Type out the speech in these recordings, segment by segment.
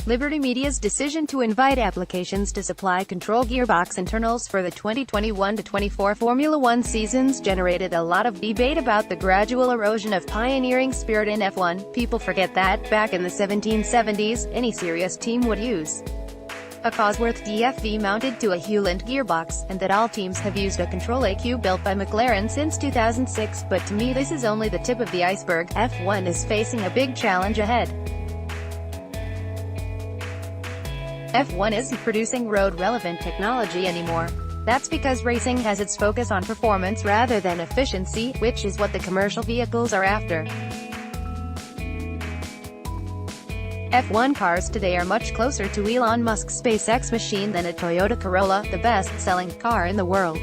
Liberty Media's decision to invite applications to supply control gearbox internals for the 2021-24 Formula One seasons generated a lot of debate about the gradual erosion of pioneering spirit in F1. People forget that, back in the 1770s, any serious team would use a Cosworth DFV mounted to a Hewland gearbox, and that all teams have used a control ECU built by McLaren since 2006, but to me this is only the tip of the iceberg. F1 is facing a big challenge ahead. F1 isn't producing road-relevant technology anymore. That's because racing has its focus on performance rather than efficiency, which is what the commercial vehicles are after. F1 cars today are much closer to Elon Musk's SpaceX machine than a Toyota Corolla, the best-selling car in the world.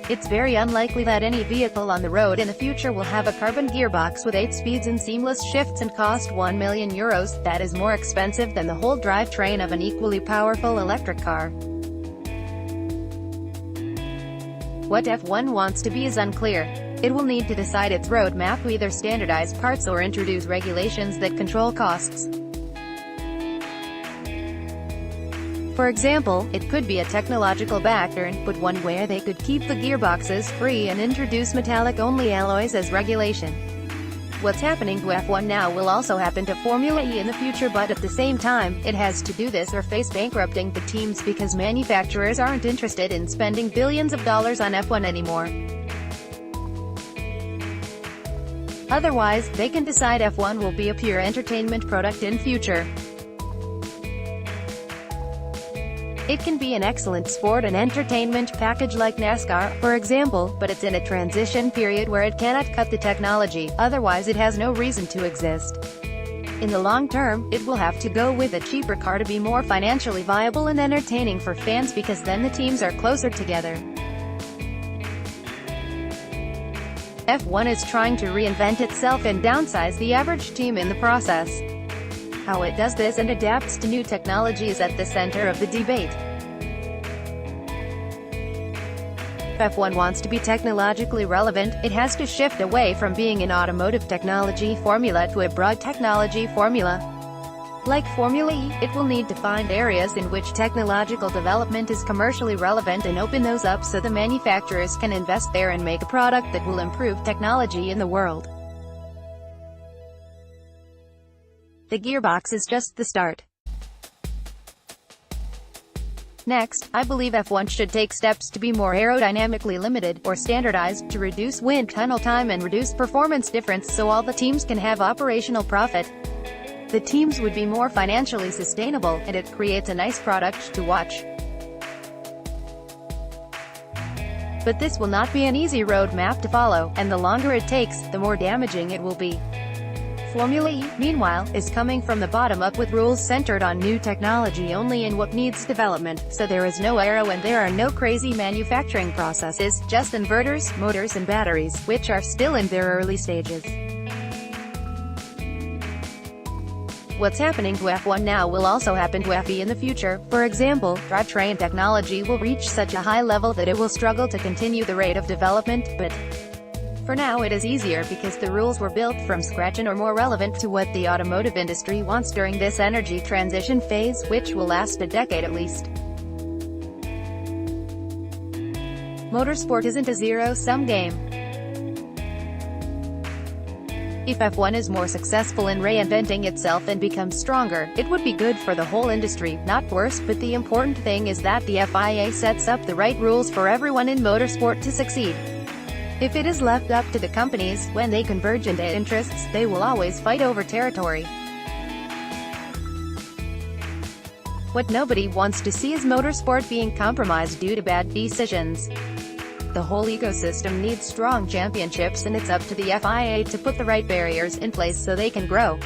It's very unlikely that any vehicle on the road in the future will have a carbon gearbox with 8 speeds and seamless shifts and cost €1 million. That is more expensive than the whole drivetrain of an equally powerful electric car. What F1 wants to be is unclear. It will need to decide its roadmap to either standardize parts or introduce regulations that control costs. For example, it could be a technological backturn, but one where they could keep the gearboxes free and introduce metallic-only alloys as regulation. What's happening to F1 now will also happen to Formula E in the future, but at the same time, it has to do this or face bankrupting the teams because manufacturers aren't interested in spending billions of dollars on F1 anymore. Otherwise, they can decide F1 will be a pure entertainment product in future. It can be an excellent sport and entertainment package like NASCAR, for example, but it's in a transition period where it cannot cut the technology, otherwise it has no reason to exist. In the long term, it will have to go with a cheaper car to be more financially viable and entertaining for fans, because then the teams are closer together. F1 is trying to reinvent itself and downsize the average team in the process. How it does this and adapts to new technology is at the center of the debate. If F1 wants to be technologically relevant, it has to shift away from being an automotive technology formula to a broad technology formula. Like Formula E, it will need to find areas in which technological development is commercially relevant and open those up so the manufacturers can invest there and make a product that will improve technology in the world. The gearbox is just the start. Next, I believe F1 should take steps to be more aerodynamically limited, or standardized, to reduce wind tunnel time and reduce performance difference so all the teams can have operational profit. The teams would be more financially sustainable, and it creates a nice product to watch. But this will not be an easy roadmap to follow, and the longer it takes, the more damaging it will be. Formula E, meanwhile, is coming from the bottom up with rules centered on new technology only and what needs development, so there is no aero and there are no crazy manufacturing processes, just inverters, motors and batteries, which are still in their early stages. What's happening to F1 now will also happen to FE in the future. For example, drivetrain technology will reach such a high level that it will struggle to continue the rate of development, but for now it is easier because the rules were built from scratch and are more relevant to what the automotive industry wants during this energy transition phase, which will last a decade at least. Motorsport isn't a zero-sum game. If F1 is more successful in reinventing itself and becomes stronger, it would be good for the whole industry, not worse, but the important thing is that the FIA sets up the right rules for everyone in motorsport to succeed. If it is left up to the companies, when they converge into interests, they will always fight over territory. What nobody wants to see is motorsport being compromised due to bad decisions. The whole ecosystem needs strong championships, and it's up to the FIA to put the right barriers in place so they can grow.